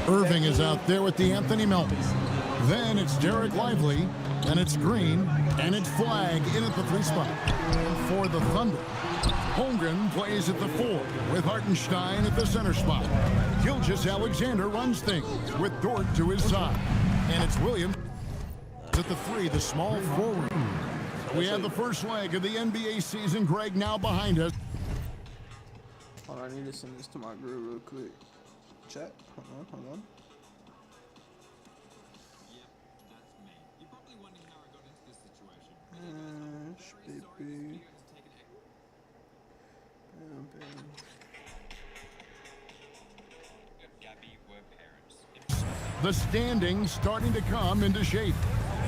Irving is out there with the Anthony Melton. Then it's Derek Lively, and it's Green, and it's Flag in at the 3 spot. For the Thunder, Holmgren plays at the 4 with Hartenstein at the center spot. Gilgeous Alexander runs things with Dort to his side. And it's Williams at the 3, the small forward. We have the first leg of the NBA season, Greg, now behind us. Hold on, I need to send this to my group real quick. Chat, hold on. The standings starting to come into shape.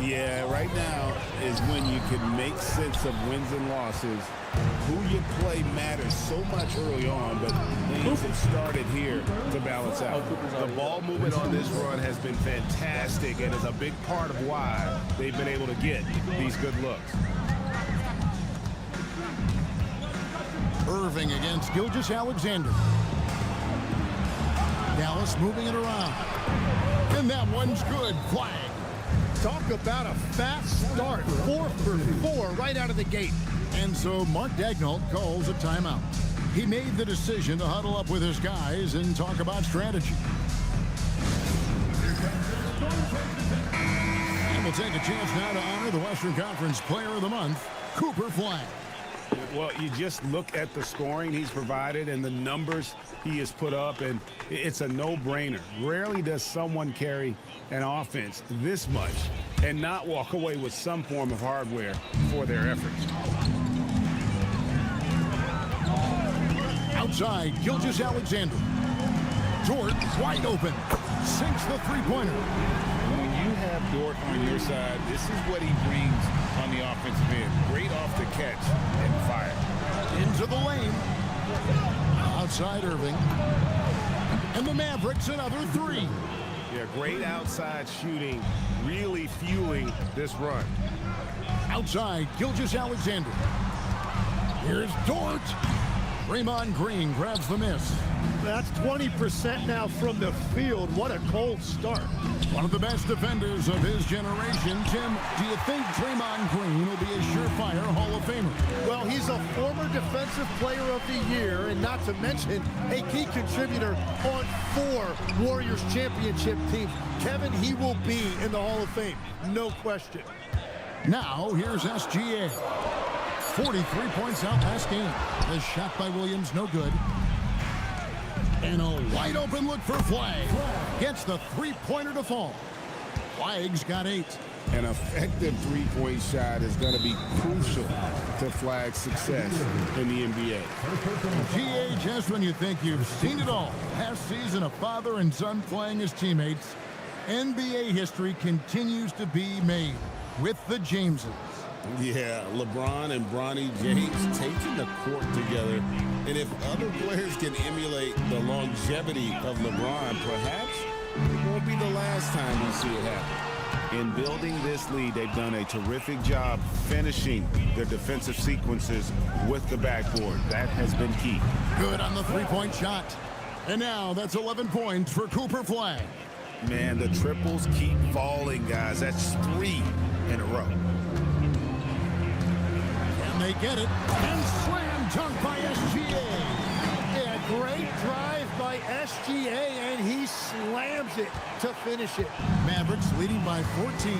Yeah, right now is when you can make sense of wins and losses. Who you play matters so much early on, but things have started here to balance out. The ball movement on this run has been fantastic and is a big part of why they've been able to get these good looks. Irving against Gilgeous Alexander. Dallas moving it around. And that one's good. Flag. Talk about a fast start. 4 for 4 right out of the gate. And so Mark Daigneault calls a timeout. He made the decision to huddle up with his guys and talk about strategy. And we'll take a chance now to honor the Western Conference Player of the Month, Cooper Flag. Well, you just look at the scoring he's provided and the numbers he has put up, and it's a no-brainer. Rarely does someone carry an offense this much and not walk away with some form of hardware for their efforts. Outside, Gilgeous Alexander. Dort wide open. Sinks the three-pointer. When you have Dort on your side, this is what he brings on the offensive end. Great off the catch and fire. Into the lane. Outside Irving. And the Mavericks another 3. Yeah, great outside shooting, really fueling this run. Outside, Gilgeous Alexander. Here's Dort. Draymond Green grabs the miss. That's 20% now from the field. What a cold start. One of the best defenders of his generation. Tim, do you think Draymond Green will be a surefire Hall of Famer? Well, he's a former Defensive Player of the Year, and not to mention a key contributor on 4 Warriors championship teams. Kevin, he will be in the Hall of Fame. No question. Now, here's SGA. 43 points out last game. The shot by Williams, no good. And a wide open look for Flag. Gets the three-pointer to fall. Flag's got 8. An effective three-point shot is going to be crucial to Flag's success in the NBA. GA, just when you think you've seen it all. Last season, a father and son playing as teammates. NBA history continues to be made with the Jameses. Yeah, LeBron and Bronny James taking the court together. And if other players can emulate the longevity of LeBron, perhaps it won't be the last time we see it happen. In building this lead, they've done a terrific job finishing their defensive sequences with the backboard. That has been key. Good on the three-point shot. And now that's 11 points for Cooper Flag. Man, the triples keep falling, guys. That's 3 in a row. They get it, and slam dunk by SGA. Yeah, great drive by SGA, and he slams it to finish it. Mavericks leading by 14.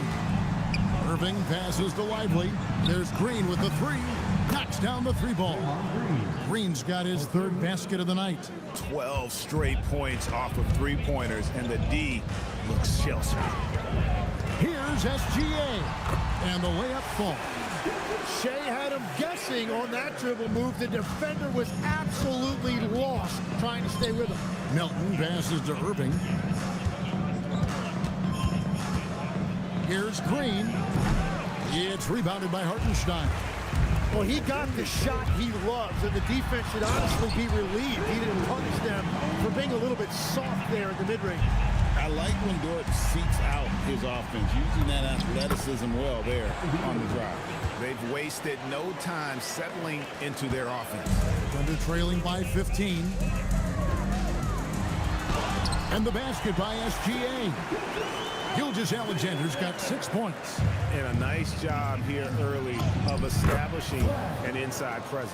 Irving passes to Lively. There's Green with the 3. Knocks down the 3-ball. Green's got his 3rd basket of the night. 12 straight points off of 3-pointers, and the D looks shell-shocked. Here's SGA, and the layup falls. Shea had him guessing on that dribble move. The defender was absolutely lost trying to stay with him. Melton passes to Irving. Here's Green. It's rebounded by Hartenstein. Well, he got the shot he loves, and the defense should honestly be relieved. He didn't punish them for being a little bit soft there in the mid-range. I like when Dort seeks out his offense, using that athleticism well there on the drive. They've wasted no time settling into their offense. Thunder trailing by 15. And the basket by SGA. Gilgeous Alexander's got 6 points. And a nice job here early of establishing an inside presence.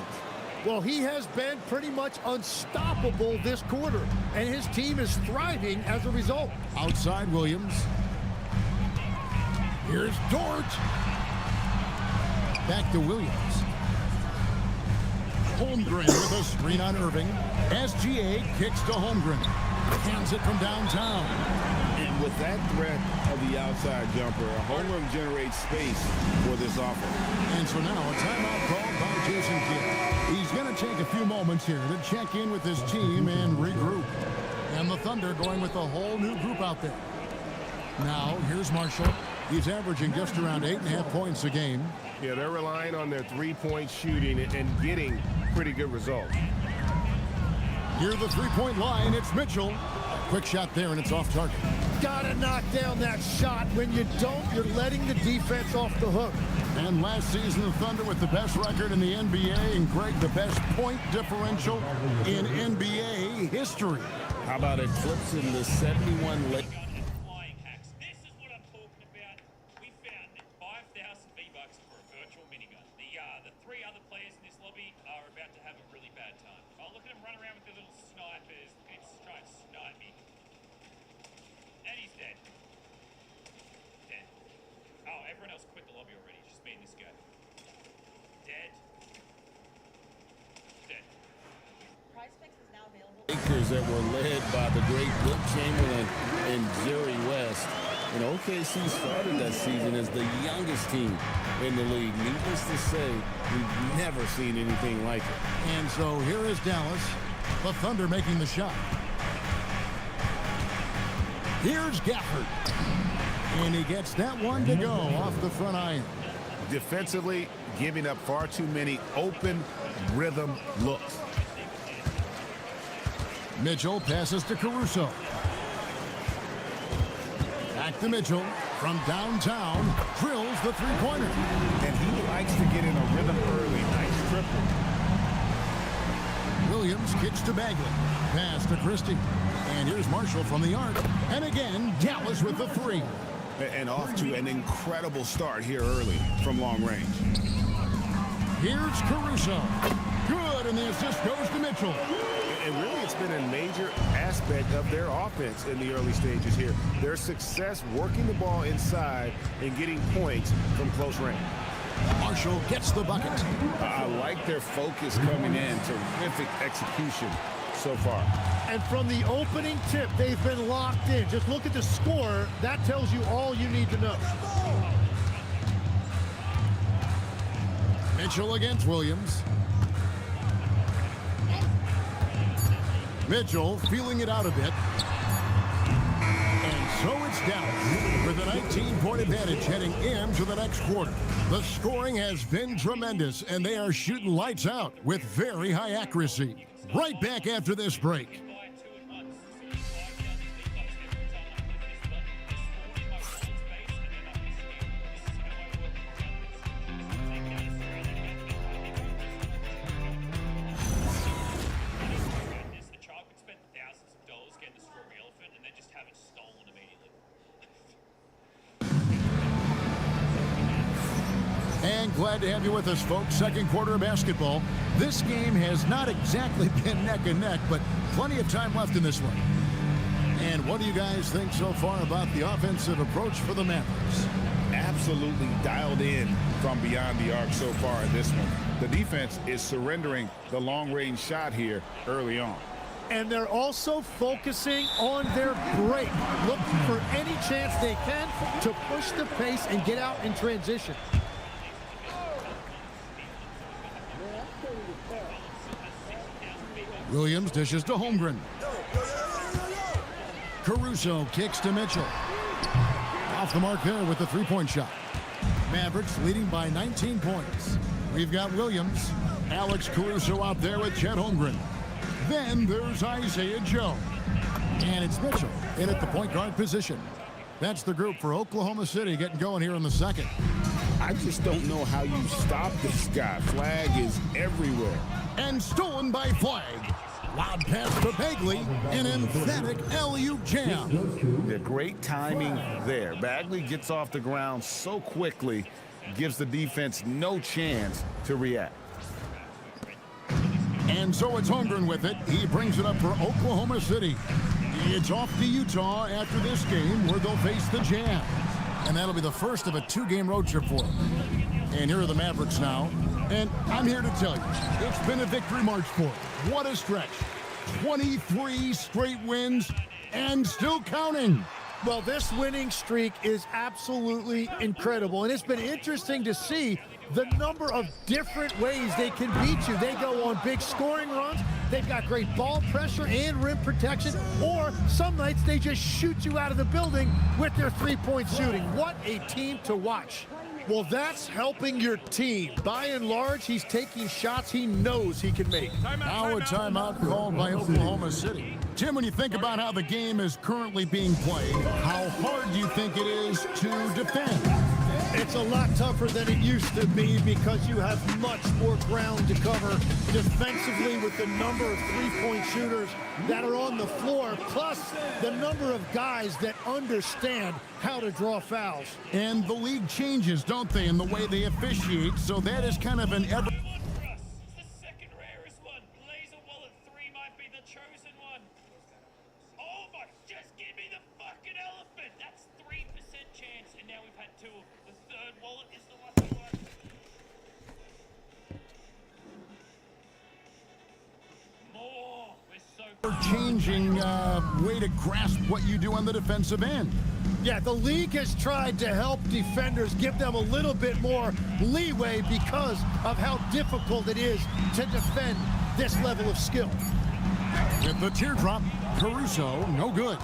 Well, he has been pretty much unstoppable this quarter, and his team is thriving as a result. Outside Williams. Here's Dort. Back to Williams. Holmgren with a screen on Irving. SGA kicks to Holmgren. Hands it from downtown. And with that threat of the outside jumper, Holmgren generates space for this offense. And so now a timeout called by Jason Kidd. He's going to take a few moments here to check in with his team and regroup. And the Thunder going with a whole new group out there. Now, here's Marshall. He's averaging just around 8.5 points a game. Yeah, they're relying on their three-point shooting and getting pretty good results. Near the three-point line, it's Mitchell. Quick shot there, and it's off target. Gotta knock down that shot. When you don't, you're letting the defense off the hook. And last season, the Thunder with the best record in the NBA, and Greg, the best point differential in NBA history. How about eclipsing the 71 late? Flying hacks. This is what I'm talking about. We found 5,000 V-Bucks for a virtual minigun. The three other players in this lobby are about to have a really bad time. Oh, look at them run around with their little snipers. It's trying to snipe me. And he's dead. Dead. Oh, everyone else quit the lobby already. It's just me and this guy. Dead. Dead. Prize Picks is now available. Lakers that were led by the great Wilt Chamberlain and Jerry West. And OKC started that season as the youngest team in the league. Needless to say, we've never seen anything like it. And so here is Dallas. The Thunder making the shot. Here's Gafford. And he gets that one to go off the front iron. Defensively, giving up far too many open rhythm looks. Mitchell passes to Caruso. Back to Mitchell from downtown. Drills the three-pointer. And he likes to get in a rhythm early. Nice triple. Williams kicks to Bagley. Pass to Christie. And here's Marshall from the arc. And again, Dallas with the three. And off to an incredible start here early from long range. Here's Caruso. Good, and the assist goes to Mitchell. And really, it's been a major aspect of their offense in the early stages here. Their success working the ball inside and getting points from close range. Marshall gets the bucket. I like their focus coming in. Terrific execution so far. And from the opening tip, they've been locked in. Just look at the score. That tells you all you need to know. Mitchell against Williams. Mitchell feeling it out a bit. And so it's Dallas with a 19-point advantage heading into the next quarter. The scoring has been tremendous, and they are shooting lights out with very high accuracy. Right back after this break. And glad to have you with us, folks. Second quarter of basketball. This game has not exactly been neck and neck, but plenty of time left in this one. And what do you guys think so far about the offensive approach for the Mavericks? Absolutely dialed in from beyond the arc so far in this one. The defense is surrendering the long-range shot here early on. And they're also focusing on their break, looking for any chance they can to push the pace and get out in transition. Williams dishes to Holmgren. Caruso kicks to Mitchell. Off the mark there with the three-point shot. Mavericks leading by 19 points. We've got Williams, Alex Caruso out there with Chet Holmgren. Then there's Isaiah Joe. And it's Mitchell in at the point guard position. That's the group for Oklahoma City getting going here in the second. I just don't know how you stop this guy. Flag is everywhere. And stolen by Flag. Loud pass to Bagley. An emphatic alley-oop jam. Yeah, great timing there. Bagley gets off the ground so quickly, gives the defense no chance to react. And so it's Holmgren with it. He brings it up for Oklahoma City. It's off to Utah after this game where they'll face the Jazz. And that'll be the first of a 2-game road trip for them. And here are the Mavericks now. And I'm here to tell you, it's been a victory march for them. What a stretch. 23 straight wins and still counting. Well, this winning streak is absolutely incredible, and it's been interesting to see the number of different ways they can beat you. They go on big scoring runs, they've got great ball pressure and rim protection, or some nights they just shoot you out of the building with their three-point shooting. What a team to watch. Well, that's helping your team. By and large, he's taking shots he knows he can make. Now a timeout called by Oklahoma City. Tim, when you think about how the game is currently being played, how hard do you think it is to defend? It's a lot tougher than it used to be because you have much more ground to cover defensively with the number of three-point shooters that are on the floor, plus the number of guys that understand how to draw fouls. And the league changes, don't they, in the way they officiate, so that is kind of an ever... It's the second rarest one. Laser Wallet 3 might be the chosen one. Oh my, just give me the fucking elephant. That's 3% chance, and now we've had 2 of them. The third wallet is the lucky one. More. We're so changing way to grasp what you do on the defensive end. Yeah, the league has tried to help defenders, give them a little bit more leeway because of how difficult it is to defend this level of skill. With the teardrop, Caruso, no good.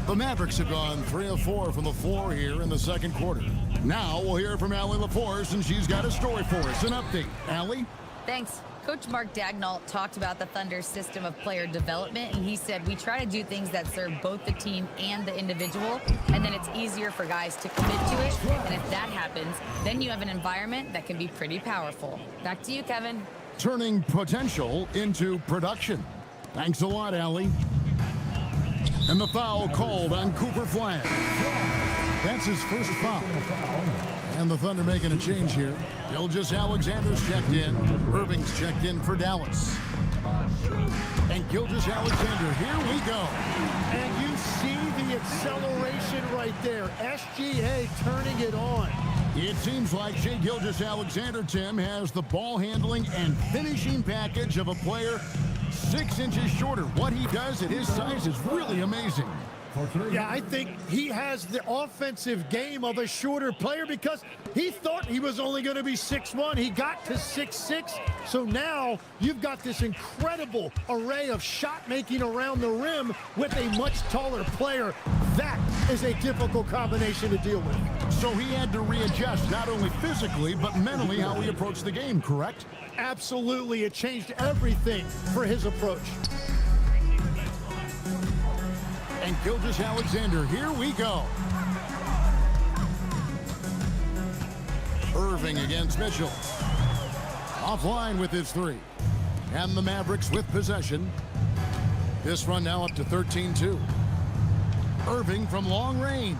The Mavericks have gone 3 of 4 from the floor here in the second quarter. Now we'll hear from Allie LaForce, and she's got a story for us. An update. Allie? Thanks. Coach Mark Dagnall talked about the Thunder's system of player development, and he said, we try to do things that serve both the team and the individual, and then it's easier for guys to commit to it. And if that happens, then you have an environment that can be pretty powerful. Back to you, Kevin. Turning potential into production. Thanks a lot, Allie. And the foul called on Cooper Flag. That's his first foul. And the Thunder making a change here. Gilgeous-Alexander's checked in. Irving's checked in for Dallas. And Gilgeous-Alexander, here we go. And you see the acceleration right there. SGA turning it on. It seems like Shai Gilgeous-Alexander, Tim, has the ball handling and finishing package of a player 6 inches shorter. What he does at his size is really amazing. Yeah, I think he has the offensive game of a shorter player because he thought he was only going to be 6'1". He got to 6'6". So now you've got this incredible array of shot making around the rim with a much taller player. That is a difficult combination to deal with. So he had to readjust not only physically but mentally how he approached the game, correct? Absolutely. It changed everything for his approach. And Gilgeous-Alexander, here we go. Irving against Mitchell. Offline with his 3. And the Mavericks with possession. This run now up to 13-2. Irving from long range.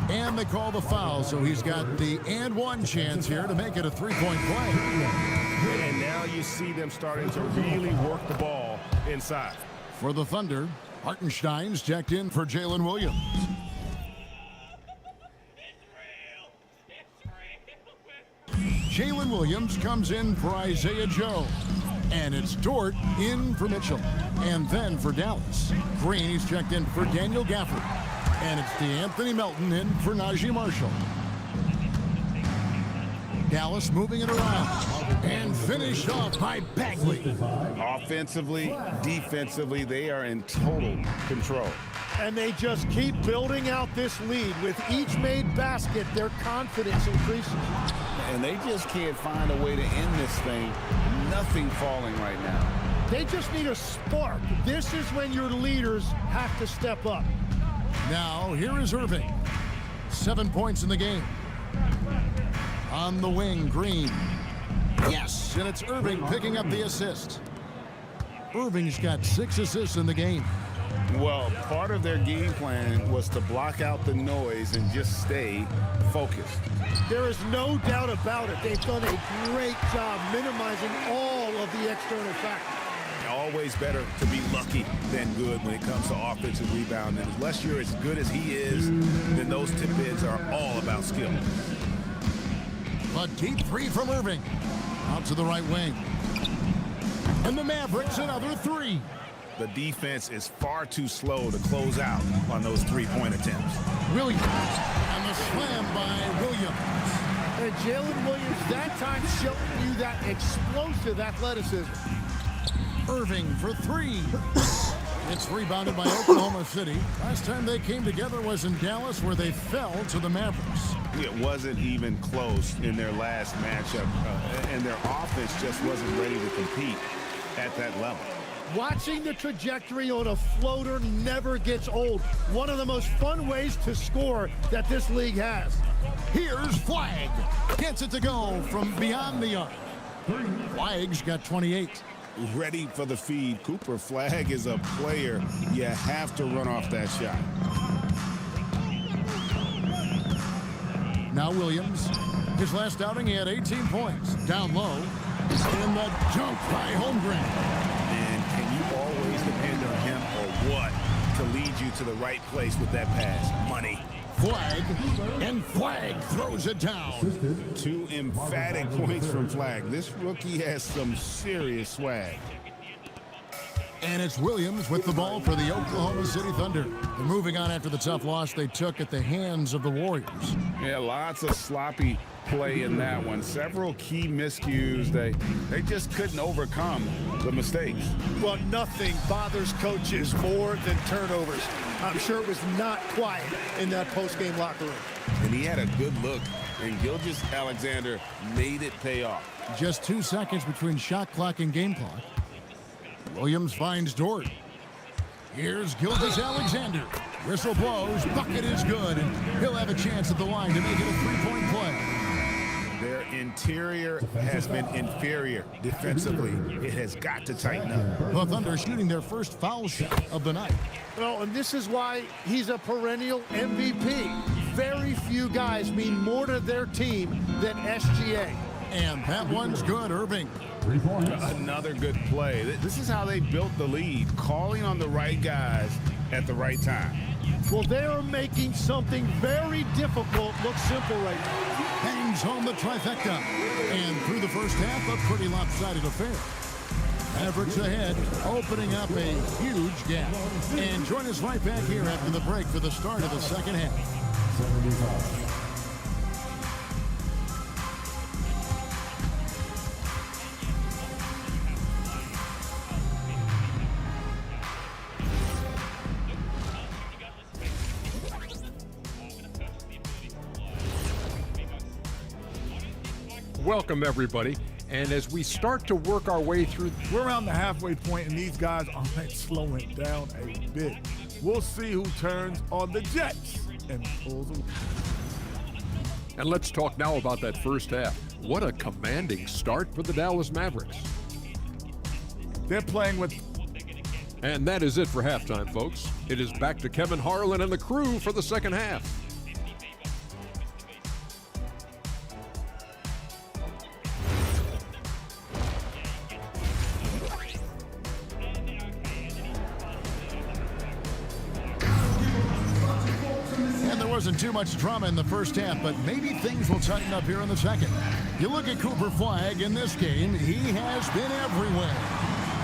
And they call the foul, so he's got the and one chance here to make it a 3-point play. And now you see them starting to really work the ball inside. For the Thunder, Hartenstein's checked in for Jalen Williams. Jalen Williams comes in for Isaiah Joe. And it's Dort in for Mitchell. And then for Dallas, Green, he's checked in for Daniel Gafford. And it's DeAnthony Melton in for Najee Marshall. Dallas moving it around and finished off by Bagley. Offensively, defensively, they are in total control. And they just keep building out this lead. With each made basket, their confidence increases. And they just can't find a way to end this thing. Nothing falling right now. They just need a spark. This is when your leaders have to step up. Now, here is Irving. 7 points in the game. On the wing, Green. Yes, and it's Irving picking up the assist. Irving's got 6 assists in the game. Well, part of their game plan was to block out the noise and just stay focused. There is no doubt about it. They've done a great job minimizing all of the external factors. Always better to be lucky than good when it comes to offensive rebounding. Unless you're as good as he is, then those tip-ins are all about skill. A deep 3 from Irving. Out to the right wing. And the Mavericks another 3. The defense is far too slow to close out on those three-point attempts. Williams. And the slam by Williams. And Jalen Williams that time showing you that explosive athleticism. Irving for 3. It's rebounded by Oklahoma City. Last time they came together was in Dallas, where they fell to the Mavericks. It wasn't even close in their last matchup, and their offense just wasn't ready to compete at that level. Watching the trajectory on a floater never gets old. One of the most fun ways to score that this league has. Here's Flagg. Gets it to go from beyond the arc. Flagg's got 28. Ready for the feed. Cooper Flagg is a player. You have to run off that shot. Now Williams. His last outing, he had 18 points. Down low. And the dunk by Holmgren. And can you always depend on him or what to lead you to the right place with that pass? Money. Flagg. And Flagg throws it down. 2 emphatic points from Flagg. This rookie has some serious swag. And it's Williams with the ball for the Oklahoma City Thunder. They're moving on after the tough loss they took at the hands of the Warriors. Yeah, lots of sloppy play in that one. Several key miscues. They just couldn't overcome the mistakes. Well, nothing bothers coaches more than turnovers. I'm sure it was not quiet in that post-game locker room. And he had a good look, and Gilgeous-Alexander made it pay off. Just 2 seconds between shot clock and game clock. Williams finds Dort. Here's Gilgeous-Alexander. Whistle blows, bucket is good, and he'll have a chance at the line to make it a 3-point play. Their interior has been inferior defensively. It has got to tighten up. The Thunder shooting their first foul shot of the night. Well, and this is why he's a perennial MVP. Very few guys mean more to their team than SGA. And that one's good, Irving. Another good play. This is how they built the lead, calling on the right guys at the right time. Well, they are making something very difficult look simple right now. Hangs home the trifecta. And through the first half, a pretty lopsided affair. Mavericks ahead, opening up a huge gap. And join us right back here after the break for the start of the second half. Welcome, everybody. And as we start to work our way through... We're around the halfway point, and these guys aren't slowing down a bit. We'll see who turns on the Jets and pulls away. And let's talk now about that first half. What a commanding start for the Dallas Mavericks. They're playing with... And that is it for halftime, folks. It is back to Kevin Harlan and the crew for the second half. Wasn't too much drama in the first half, but maybe things will tighten up here in the second. You look at Cooper Flagg in this game, he has been everywhere.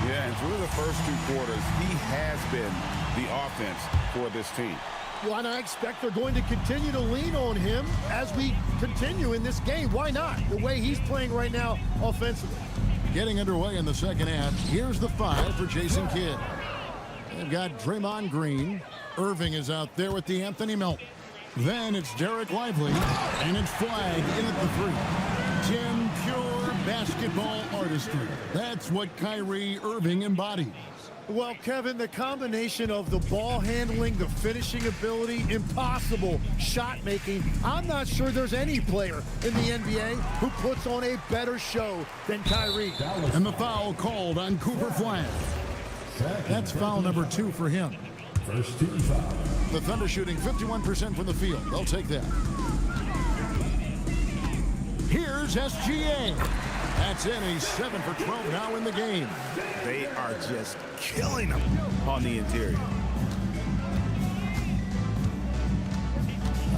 Yeah, and through the first 2 quarters, he has been the offense for this team. Well, and I expect they're going to continue to lean on him as we continue in this game. Why not? The way he's playing right now offensively. Getting underway in the second half, here's the 5 for Jason Kidd. They've got Draymond Green. Irving is out there with the Anthony Melton. Then it's Derek Lively, and it's Flagg in at the 3. 10 pure basketball artistry. That's what Kyrie Irving embodies. Well, Kevin, the combination of the ball handling, the finishing ability, impossible shot making, I'm not sure there's any player in the NBA who puts on a better show than Kyrie. And the foul called on Cooper Flag. That's foul number 2 for him. First team foul. The Thunder shooting 51% from the field. They'll take that. Here's SGA. That's in. He's 7 for 12 now in the game. They are just killing them on the interior.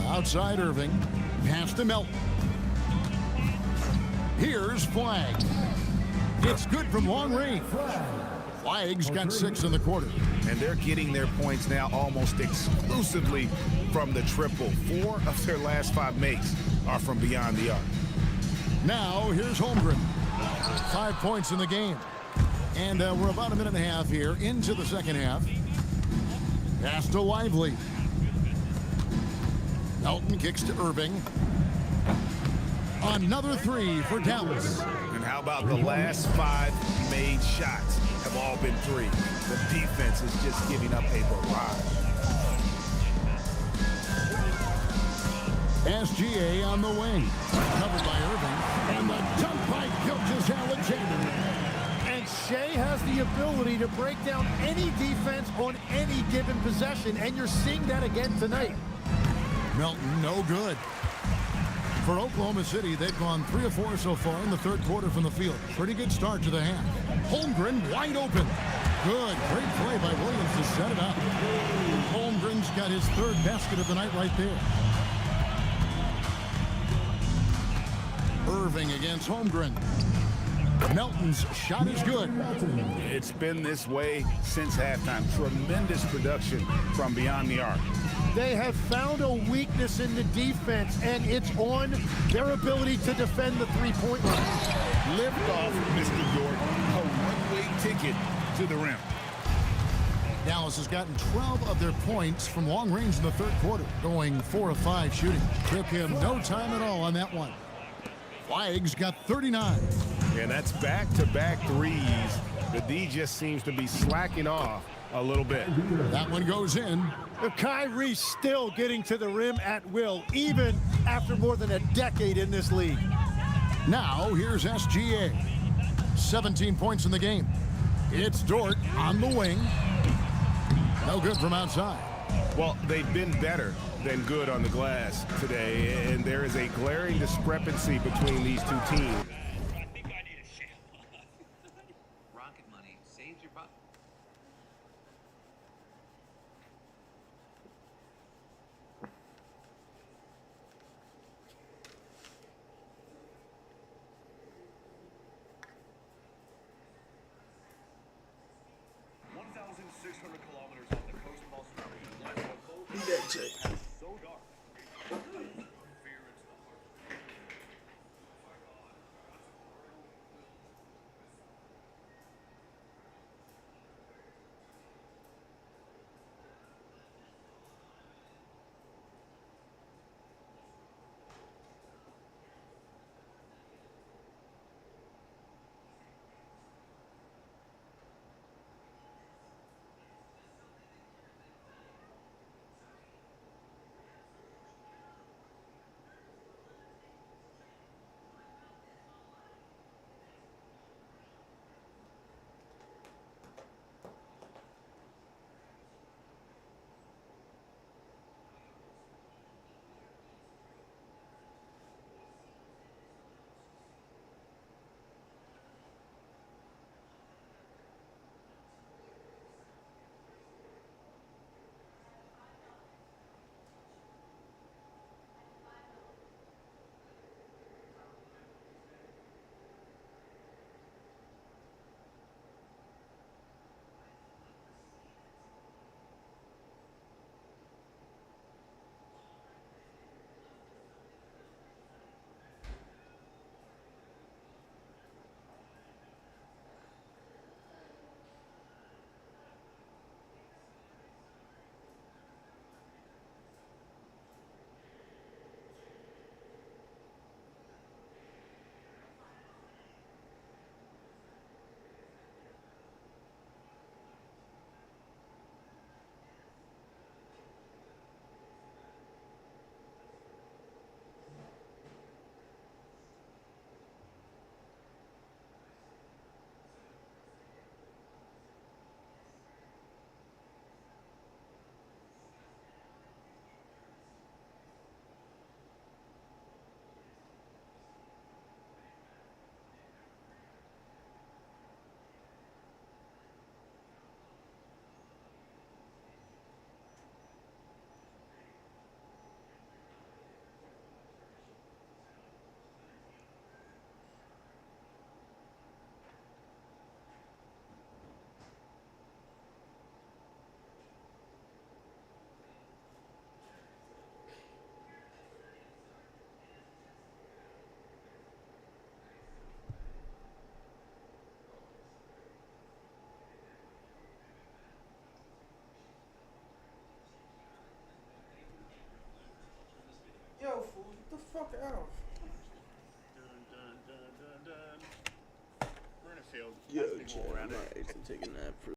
Outside Irving. Pass to Melton. Here's Flag. It's good from long range. Flag's got 6 in the quarter. And they're getting their points now almost exclusively from the triple. 4 of their last 5 makes are from beyond the arc. Now, here's Holmgren. 5 points in the game. And we're about a minute and a half here into the second half. Pass to Lively. Melton kicks to Irving. Another 3 for Dallas. And how about the last 5 made shots have all been 3. The defense is just giving up a barrage. SGA on the wing. Covered by Irving. And the dunk by Gilgeous-Alexander. And Shea has the ability to break down any defense on any given possession, and you're seeing that again tonight. Melton, no good. For Oklahoma City, they've gone 3 of 4 so far in the third quarter from the field. Pretty good start to the half. Holmgren wide open. Good. Great play by Williams to set it up. Holmgren's got his 3rd basket of the night right there. Irving against Holmgren. Melton's shot is good. It's been this way since halftime. Tremendous production from beyond the arc. They have found a weakness in the defense, and it's on their ability to defend the three-point line. Lift off, Mr. Dort. A one-way ticket to the rim. Dallas has gotten 12 of their points from long range in the third quarter, going 4 of 5 shooting. Took him no time at all on that one. Flag's got 39. And that's back-to-back threes. The D just seems to be slacking off a little bit. That one goes in. Kyrie still getting to the rim at will, even after more than a decade in this league. Now, here's SGA. 17 points in the game. It's Dort on the wing. No good from outside. Well, they've been better than good on the glass today, and there is a glaring discrepancy between these two teams. I think I need a shower. Rocket money saves your butt. Yeah, I'm not actually taking that for